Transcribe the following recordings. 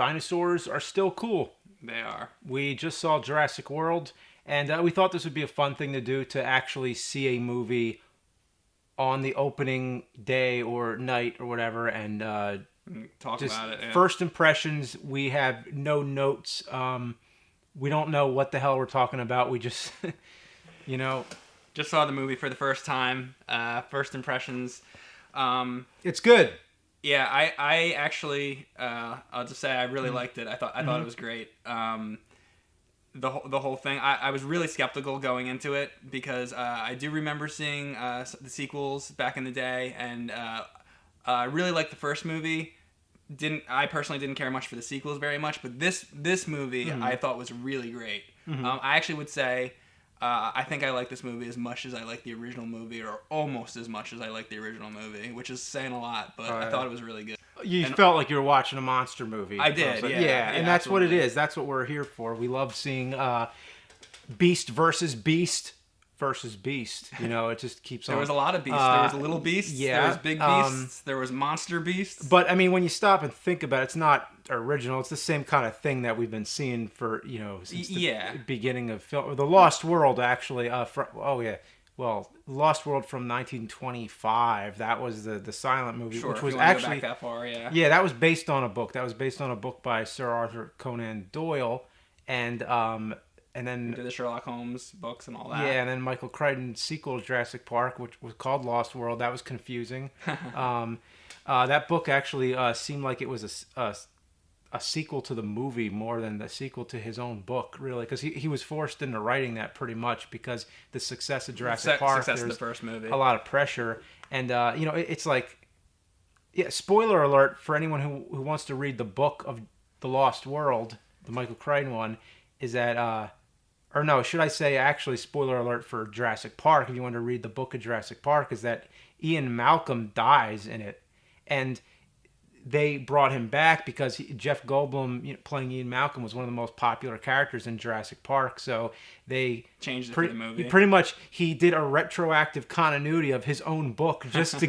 dinosaurs are still cool. They are. We just saw Jurassic World, and we thought this would be a fun thing to do, to actually see a movie on the opening day or night or whatever, and talk about it. Yeah. First impressions. We have no notes. We don't know what the hell we're talking about. We just, just saw the movie for the first time. First impressions. It's good. Yeah, I actually, I'll just say I really liked it. I thought it was great. The whole thing. I was really skeptical going into it because I do remember seeing the sequels back in the day, and I really liked the first movie. I personally didn't care much for the sequels very much, but this movie I thought was really great. I actually would say I think I like this movie as much as I like the original movie, or almost as much as I like the original movie, which is saying a lot, but I thought it was really good. You felt like you were watching a monster movie. I did, yeah, and that's absolutely what it is. That's what we're here for. We love seeing Beast versus Beast versus Beast. It just keeps on. There was a lot of beasts. There was little beasts. Yeah. There was big beasts. There was monster beasts. But, I mean, when you stop and think about it, it's not original. It's the same kind of thing that we've been seeing for, since the beginning of film. The Lost World, actually. Lost World from 1925. That was the silent movie, sure, which was if you want to actually go back that far, yeah. Yeah, that was based on a book. That was based on a book by Sir Arthur Conan Doyle, and then did the Sherlock Holmes books and all that. Yeah, and then Michael Crichton's sequel to Jurassic Park, which was called Lost World. That was confusing. That book actually seemed like it was a sequel to the movie more than the sequel to his own book, really, because he was forced into writing that pretty much because the success of Jurassic Park, success of the first movie, a lot of pressure, and it's like, spoiler alert for anyone who wants to read the book of The Lost World, the Michael Crichton one, is that or no, should I say actually spoiler alert for Jurassic Park, if you want to read the book of Jurassic Park, is that Ian Malcolm dies in it, and they brought him back because Jeff Goldblum, playing Ian Malcolm, was one of the most popular characters in Jurassic Park. So they changed it for the movie. Pretty much, he did a retroactive continuity of his own book just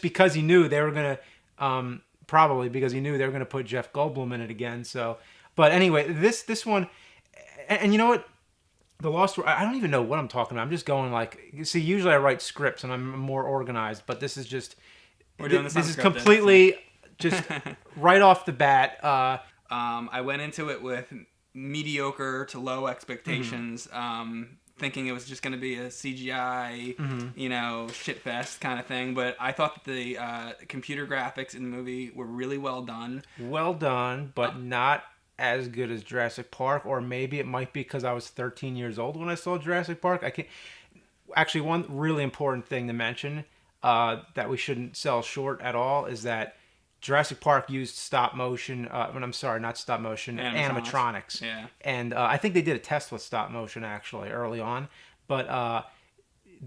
because he knew they were gonna probably because he knew they were gonna put Jeff Goldblum in it again. So, but anyway, this one, and you know what? The Lost World, I don't even know what I'm talking about. I'm just going usually I write scripts and I'm more organized, but this is just, we're doing this is completely just right off the bat. I went into it with mediocre to low expectations, thinking it was just going to be a CGI, shitfest kind of thing. But I thought that the computer graphics in the movie were really well done. Well done, but not as good as Jurassic Park, or maybe it might be because I was 13 years old when I saw Jurassic Park. I can't. Actually, one really important thing to mention that we shouldn't sell short at all is that Jurassic Park used stop motion. I'm sorry, not stop motion, animatronics. Yeah. And I think they did a test with stop motion actually early on, but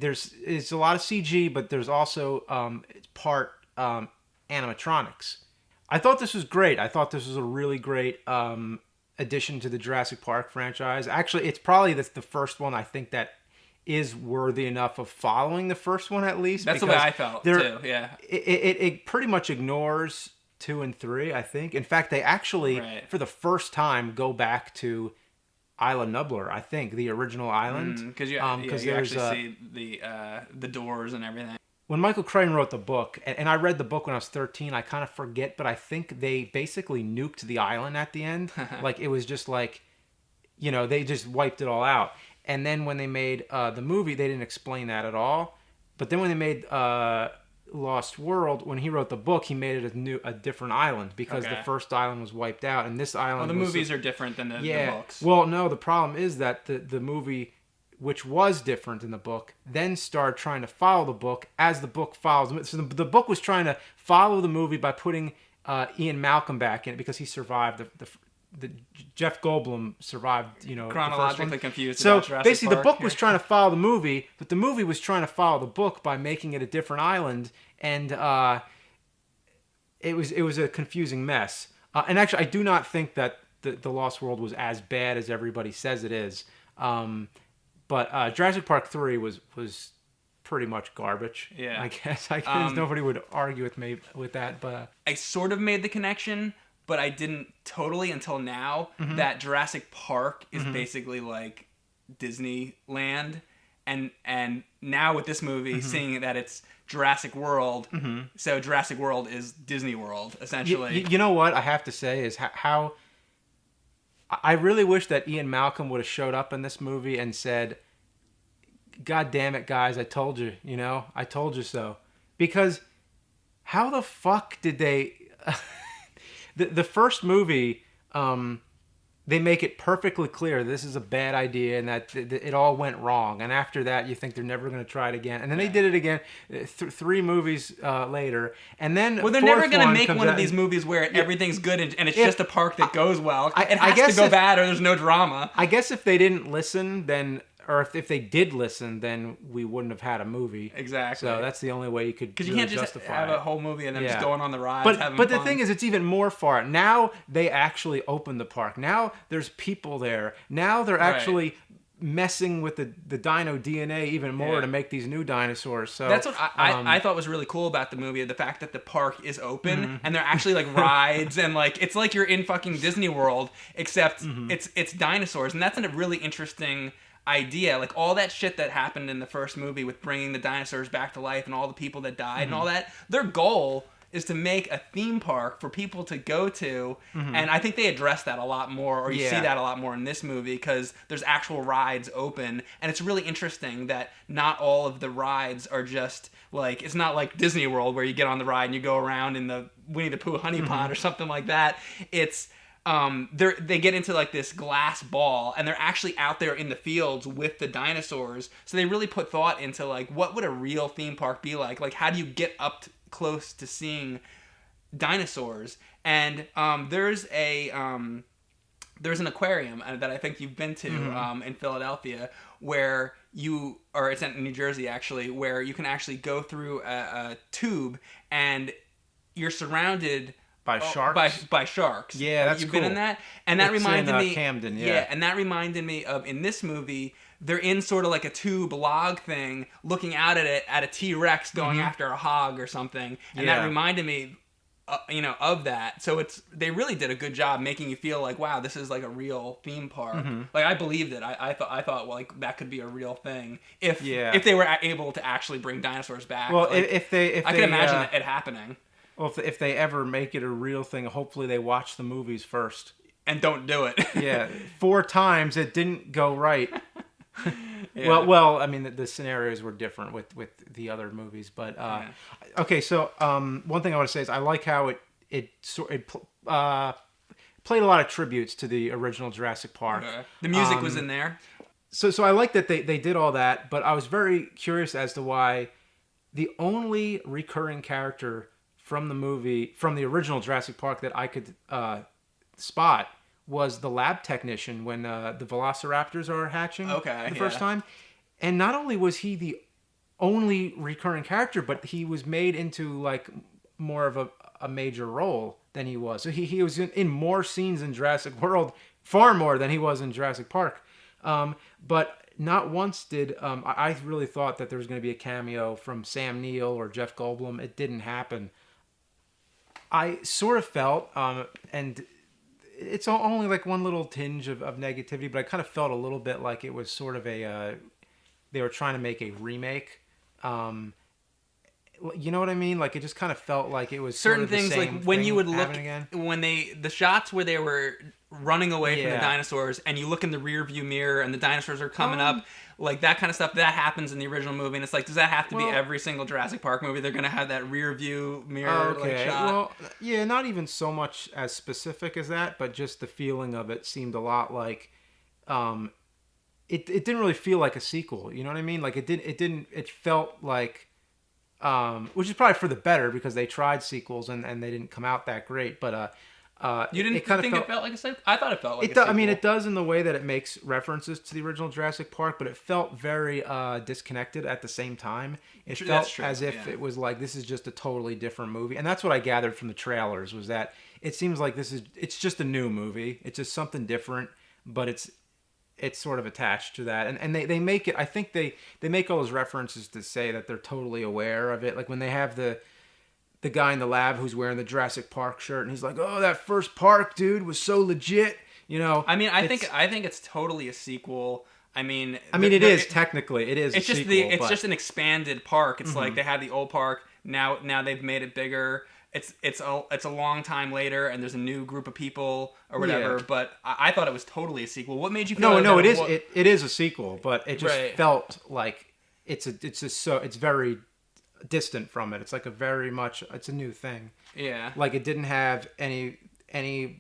it's a lot of CG, but there's also part animatronics. I thought this was great. I thought this was a really great addition to the Jurassic Park franchise. Actually, it's probably the first one I think that is worthy enough of following the first one at least. That's the way I felt too. Yeah. It pretty much ignores 2 and 3. I think. In fact, they actually for the first time go back to Isla Nublar. I think the original island because you actually see the doors and everything. When Michael Crichton wrote the book, and I read the book when I was 13, I kind of forget, but I think they basically nuked the island at the end. Like, it was just like, they just wiped it all out. And then when they made the movie, they didn't explain that at all. But then when they made Lost World, when he wrote the book, he made it a different island because the first island was wiped out, and this island. Well, the movies are different than the books. Well, no, the problem is that the movie, which was different in the book, then started trying to follow the book as the book follows. So the book was trying to follow the movie by putting Ian Malcolm back in it because he survived the Jeff Goldblum survived, chronologically confused. So about Jurassic basically, Park. the book was trying to follow the movie, but the movie was trying to follow the book by making it a different island, and it was a confusing mess. And actually, I do not think that the Lost World was as bad as everybody says it is. But Jurassic Park 3 was pretty much garbage. Yeah, I guess nobody would argue with me with that. But I sort of made the connection. but I didn't totally until now that Jurassic Park is basically like Disneyland, and now with this movie, seeing that it's Jurassic World, so Jurassic World is Disney World essentially. You know what I have to say is how I really wish that Ian Malcolm would have showed up in this movie and said, "God damn it, guys! I told you, I told you so." Because how the fuck did they? The first movie, they make it perfectly clear this is a bad idea and that it all went wrong. And after that, you think they're never going to try it again. And then they did it again 3 movies later. And then they're never going to make one of these movies where everything's good and it's just a park that goes well. It has to go bad or there's no drama. I guess if they didn't listen, then... Or if they did listen, then we wouldn't have had a movie. Exactly. So that's the only way you could Because you can't just have a whole movie and then just going on the rides, having But fun. the thing is, it's even more far. Now they actually open the park. Now there's people there. Now they're actually messing with the dino DNA even more to make these new dinosaurs. So that's what I thought was really cool about the movie, the fact that the park is open and they're actually like rides and like it's like you're in fucking Disney World, except it's dinosaurs, and that's a really interesting idea. Like all that shit that happened in the first movie with bringing the dinosaurs back to life and all the people that died and all that, their goal is to make a theme park for people to go to, and I think they address that a lot more, or you see that a lot more in this movie, because there's actual rides open, and it's really interesting that not all of the rides are just like, it's not like Disney World where you get on the ride and you go around in the Winnie the Pooh honey pond or something like that. It's they get into like this glass ball and they're actually out there in the fields with the dinosaurs. So they really put thought into like, what would a real theme park be like? Like, how do you get up close to seeing dinosaurs? And there's an aquarium that I think you've been to in Philadelphia, where it's in New Jersey actually, where you can actually go through a tube and you're surrounded by sharks. By sharks. Yeah, that's You've cool. been in that, and that reminded me Camden. Yeah, and that reminded me of in this movie. They're in sort of like a tube log thing, looking out at it at a T-Rex going after a hog or something, and that reminded me, of that. So they really did a good job making you feel like, wow, this is like a real theme park. Like I believed it. I thought well, like that could be a real thing if they were able to actually bring dinosaurs back. Well, like, if they I can imagine it happening. Well, if they ever make it a real thing, hopefully they watch the movies first. And don't do it. 4 times it didn't go right. Well, I mean the scenarios were different with the other movies, but okay. So one thing I want to say is I like how it played a lot of tributes to the original Jurassic Park. Okay. The music was in there. So I like that they did all that, but I was very curious as to why the only recurring character from the original Jurassic Park that I could spot was the lab technician when the velociraptors are hatching the first time. And not only was he the only recurring character, but he was made into like more of a major role than he was. So he was in more scenes in Jurassic World, far more than he was in Jurassic Park. But not once did I really thought that there was going to be a cameo from Sam Neill or Jeff Goldblum. It didn't happen. I sort of felt, and it's only like one little tinge of negativity, but I kind of felt a little bit like it was sort of they were trying to make a remake. You know what I mean? Like it just kind of felt like it was certain sort of the things same like when thing you would look again. when the shots where they were running away from the dinosaurs and you look in the rear view mirror and the dinosaurs are coming up, like that kind of stuff that happens in the original movie, and it's like, does that have to be every single Jurassic Park movie? They're gonna have that rear view mirror like shot. Well, yeah, not even so much as specific as that, but just the feeling of it seemed a lot like it didn't really feel like a sequel. You know what I mean? Like it felt like which is probably for the better because they tried sequels and they didn't come out that great, but you didn't think it felt like a sequel? I thought it felt like a sequel. I mean, it does in the way that it makes references to the original Jurassic Park, but it felt very disconnected at the same time. It felt as if it was like, this is just a totally different movie. And that's what I gathered from the trailers, was that it seems like it's just a new movie. It's just something different, but it's sort of attached to that. And they make it, I think they make all those references to say that they're totally aware of it. Like when they have the the guy in the lab who's wearing the Jurassic Park shirt, and he's like, "Oh, that first park, dude, was so legit." You know, I mean, I think it's totally a sequel. It is technically it is. It's a just sequel, it's just an expanded park. It's like they had the old park. Now they've made it bigger. It's a long time later, and there's a new group of people or whatever. Yeah. But I thought it was totally a sequel. What made you feel? No, it is. It is a sequel, but it just Right. felt like it's very distant from it. It's like it's a new thing. Yeah. Like it didn't have any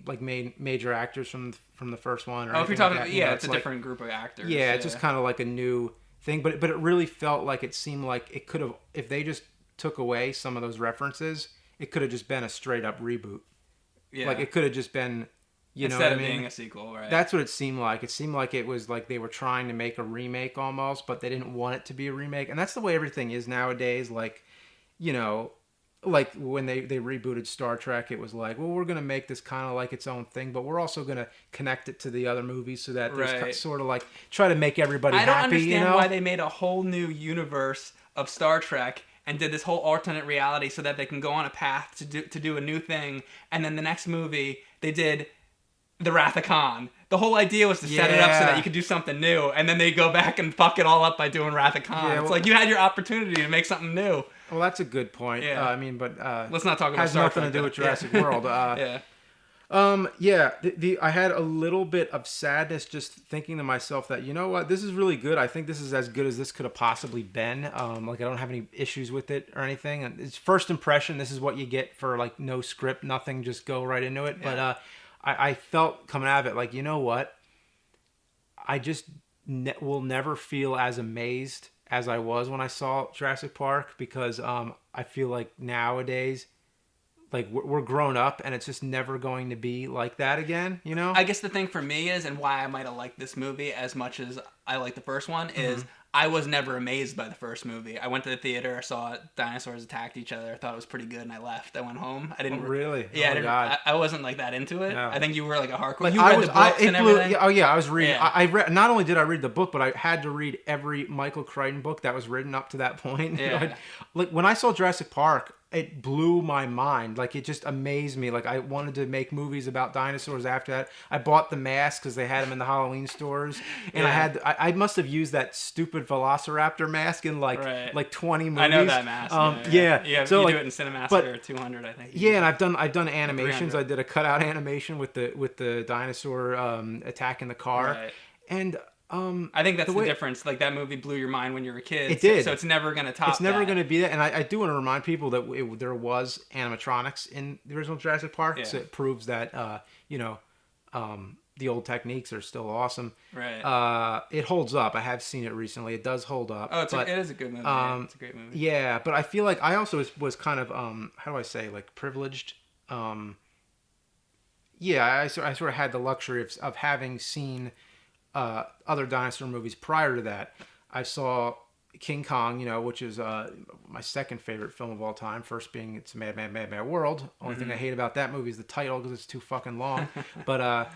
like major actors from the first one. Or Oh, if you're anything talking like about, that. You know, it's a like, different group of actors. Yeah, it's just kind of like a new thing, but it really felt like it seemed like it could have, if they just took away some of those references, it could have just been a straight up reboot. Yeah. Like it could have just been, you know what instead I of mean? being a sequel, right? That's what it seemed like. It seemed like it was like they were trying to make a remake almost, but they didn't want it to be a remake. And that's the way everything is nowadays. Like, you know, like when they rebooted Star Trek, it was like, well, we're going to make this kind of like its own thing, but we're also going to connect it to the other movies so that there's Right. sort of like try to make everybody I don't happy, understand you know? why they made a whole new universe of Star Trek and did this whole alternate reality so that they can go on a path to do a new thing. And then the next movie, they did the Wrath of Khan. The whole idea was to set it up so that Yeah. you could do something new, and then they go back and fuck it all up by doing Wrath of Khan. Yeah, It's well- like you had your opportunity to make something new. Well, that's a good point. Yeah. But Let's not talk about has Star nothing Trek, to do though. with Jurassic Yeah. World. Yeah. I had a little bit of sadness just thinking to myself that, you know what, this is really good. I think this is as good as this could have possibly been. Like I don't have any issues with it or anything. And it's first impression. This is what you get for like no script, nothing, just go right into it. Yeah. But I felt coming out of it like, you know what, I just will never feel as amazed as I was when I saw Jurassic Park, because I feel like nowadays, like we're grown up and it's just never going to be like that again, you know? I guess the thing for me is, and why I might have liked this movie as much as I like the first one, is I was never amazed by the first movie. I went to the theater, I saw dinosaurs attacked each other, I thought it was pretty good, and I left. I went home. I didn't really? Yeah, Oh, God. I wasn't like that into it. No. I think you were like a hardcore. Like You read the books and everything. I was reading. Yeah. I read. Not only did I read the book, but I had to read every Michael Crichton book that was written up to that point. Yeah. Like when I saw Jurassic Park, it blew my mind. Like it just amazed me. Like I wanted to make movies about dinosaurs after that. I bought the mask because they had them in the Halloween stores, and Yeah. I must have used that stupid Velociraptor mask in like Right. like 20 movies. I know that mask. Yeah. So So you like, do it in Cinemaster but- 200, I think. yeah, and I've done animations. 300. I did a cutout animation with the dinosaur attacking the car, Right. and I think that's the way- difference. Like that movie blew your mind when you were a kid. It did. So it's never gonna top. it's never that. going to be that. And I do want to remind people that there was animatronics in the original Jurassic Park, Yeah. so it proves that the old techniques are still awesome. Right. It holds up. I have seen it recently. It does hold up. Oh, but, it is a good movie. Yeah, it's a great movie. Yeah, but I feel like I also was kind of how do I say, like privileged. I sort of had the luxury of having seen other dinosaur movies prior to that. I saw King Kong, which is my second favorite film of all time. First being It's a Mad, Mad, Mad, Mad World. Only thing I hate about that movie is the title because it's too fucking long. But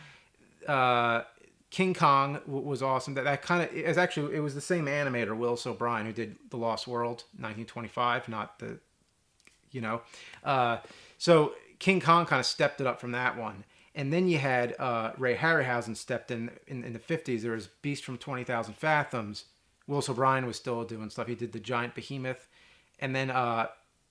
King Kong was awesome. That kind of is actually, it was the same animator, Willis O'Brien, who did The Lost World, 1925, not the, so King Kong kind of stepped it up from that one. And then you had Ray Harryhausen stepped in the 50s. There was Beast from 20,000 Fathoms. Willis O'Brien was still doing stuff. He did The Giant Behemoth. And then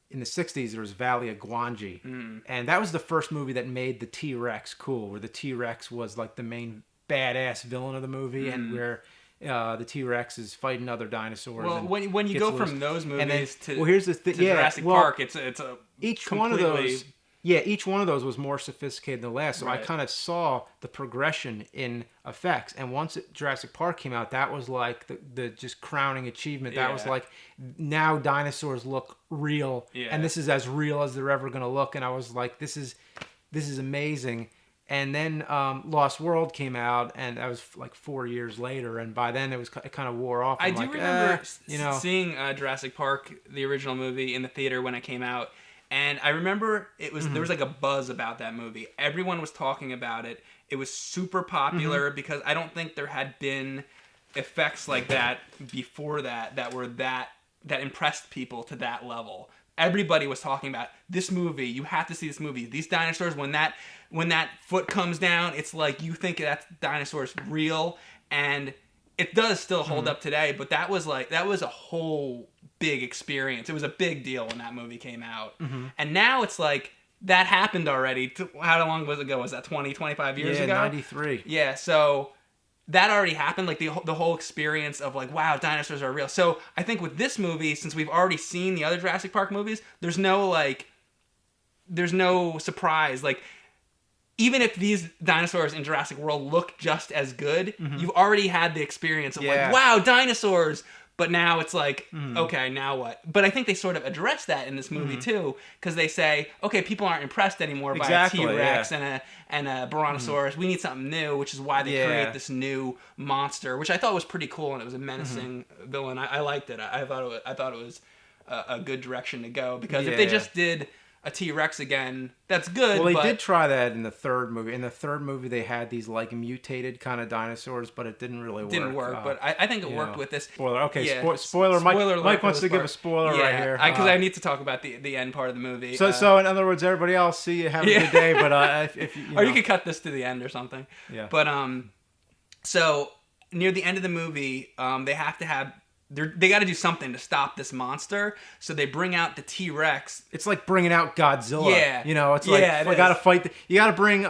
in the 60s, there was Valley of Gwangi. And that was the first movie that made the T-Rex cool, where the T-Rex was like the main badass villain of the movie, and where the T-Rex is fighting other dinosaurs. Well, and when you gets go loose. from those And then- movies to here's the thing. to Jurassic Park, it's a Each one of completely- those, each one of those was more sophisticated than the last. So I Right. kind of saw the progression in effects. And once Jurassic Park came out, that was like the just crowning achievement. That was Yeah. like, now dinosaurs look real, Yeah. and this is as real as they're ever gonna look. And I was like, this is amazing. And then Lost World came out, and that was like 4 years later. And by then it kind of wore off. I I'm do like, remember seeing. seeing Jurassic Park, the original movie, in the theater when it came out, and I remember there was like a buzz about that movie. Everyone was talking about it. It was super popular because I don't think there had been effects like that before that impressed people to that level. everybody was talking about this movie. You have to see this movie. These dinosaurs, when that foot comes down, it's like you think that dinosaur's real, and it does still hold up today. But that was a whole big experience. It was a big deal when that movie came out, and now it's like that happened already. How long was it ago? Was that 20, 25 years ago? 93. Yeah, so that already happened, like the whole experience of like, wow, dinosaurs are real. So I think with this movie, since we've already seen the other Jurassic Park movies, there's no surprise. Like, even if these dinosaurs in Jurassic World look just as good, you've already had the experience of like, wow, dinosaurs. But now it's like, okay, now what? But I think they sort of address that in this movie too, because they say, okay, people aren't impressed anymore by a T-Rex and a Brontosaurus. We need something new, which is why they create this new monster, which I thought was pretty cool, and it was a menacing villain. I liked it. I thought it was a good direction to go, because if they just did a T-Rex again, that's good. Well, they did try that in the third movie. In the third movie, they had these like mutated kind of dinosaurs, but it didn't really work. Didn't work, but I think it worked with this. Spoiler. Okay, spoiler. Mike wants to give a spoiler right here. Because I need to talk about the end part of the movie. So in other words, everybody else, see you, have a good day. But if you or you could cut this to the end or something. Yeah. But so near the end of the movie, they have to have. They got to do something to stop this monster, so they bring out the T-Rex. It's like bringing out Godzilla. Yeah, it's like you got to fight. You got to bring.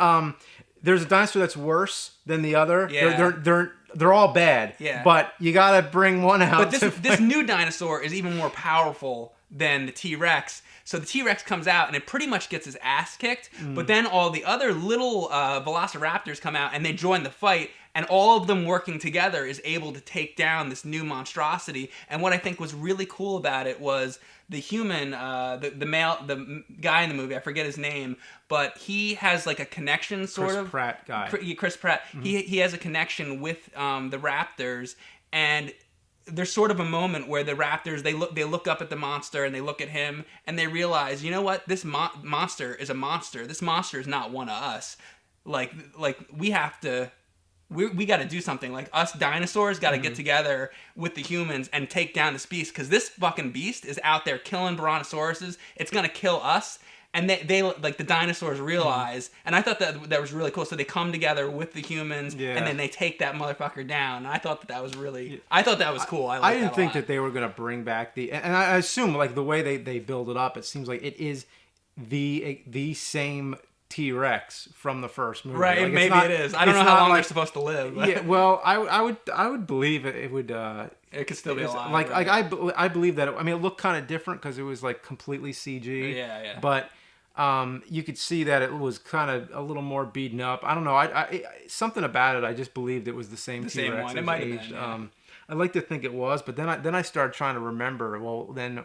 There's a dinosaur that's worse than the other. Yeah. They're all bad. Yeah. But you got to bring one out. But this new dinosaur is even more powerful than the T-Rex. So the T-Rex comes out and it pretty much gets his ass kicked. But then all the other little velociraptors come out and they join the fight. And all of them working together is able to take down this new monstrosity. And what I think was really cool about it was the human, the guy in the movie, I forget his name, but he has like a connection sort of. Chris Pratt guy. Chris Pratt. He has a connection with the raptors, and there's sort of a moment where the raptors they look up at the monster and they look at him and they realize, you know what, this monster is a monster. This monster is not one of us. Like we have to. We got to do something. Like, us dinosaurs got to get together with the humans and take down this beast, because this fucking beast is out there killing brontosauruses. It's gonna kill us, and they like the dinosaurs realize. And I thought that was really cool. So they come together with the humans, and then they take that motherfucker down. And I thought that was really. I thought that was cool. I didn't think that they were gonna bring back and I assume like the way they build it up, it seems like it is the same T-Rex from the first movie. Right, like, maybe it is. I don't know how long they're supposed to live. But. Yeah, well, I would believe it would. It could still be alive. Like I believe that. I mean, it looked kind of different because it was like completely CG. Yeah. But you could see that it was kind of a little more beaten up. I don't know. I something about it. I just believed it was the same T-Rex. Same one. It might have been. Yeah. I like to think it was, but then I started trying to remember. Well, then.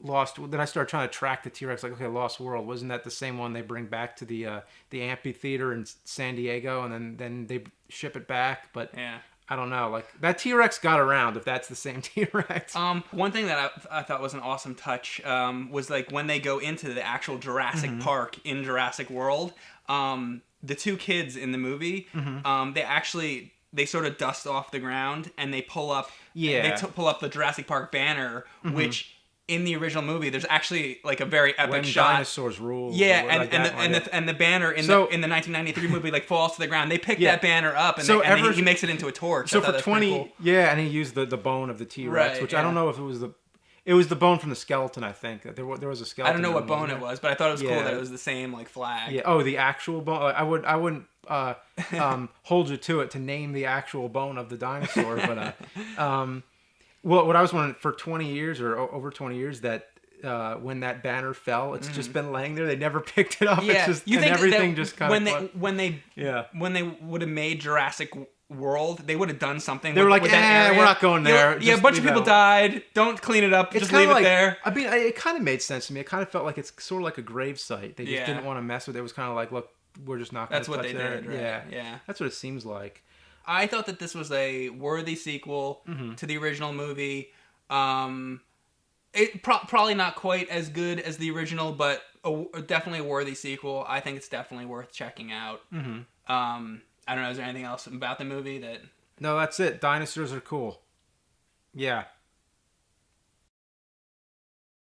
Then I started trying to track the T-Rex. Like, okay, Lost World, wasn't that the same one they bring back to the amphitheater in San Diego, and then they ship it back? But yeah, I don't know. Like, that T-Rex got around, if that's the same T-Rex. One thing that I thought was an awesome touch was like when they go into the actual Jurassic Park in Jurassic World. The two kids in the movie, they sort of dust off the ground and they pull up. Yeah, they pull up the Jurassic Park banner, which. In the original movie, there's actually like a very epic when shot. Dinosaurs rule. Yeah, and the banner in the 1993 movie like falls to the ground. They pick that banner up and, he makes it into a torch. So for 20, cool. And he used the bone of the T-Rex, which I don't know if it was the bone from the skeleton. I think there was a skeleton. I don't know what bone it was, but I thought it was cool that it was the same like flag. Yeah. Oh, the actual bone. I wouldn't hold you to it to name the actual bone of the dinosaur, but. Well, what I was wondering, for 20 years or over 20 years, that when that banner fell, it's just been laying there. They never picked it up. Yeah, it's just, you think everything just kind of when they would have made Jurassic World, they would have done something. They were like, with that area. We're not going there. Yeah, a bunch of people died. Don't clean it up. Just leave it there. I mean, it kind of made sense to me. It kind of felt like it's sort of like a grave site. They just didn't want to mess with it. It was kind of like, look, we're just not going to touch That's what they did. Right? Yeah, that's what it seems like. I thought that this was a worthy sequel to the original movie. It probably not quite as good as the original, but definitely a worthy sequel. I think it's definitely worth checking out. I don't know. Is there anything else about the movie that? No, that's it. Dinosaurs are cool. Yeah.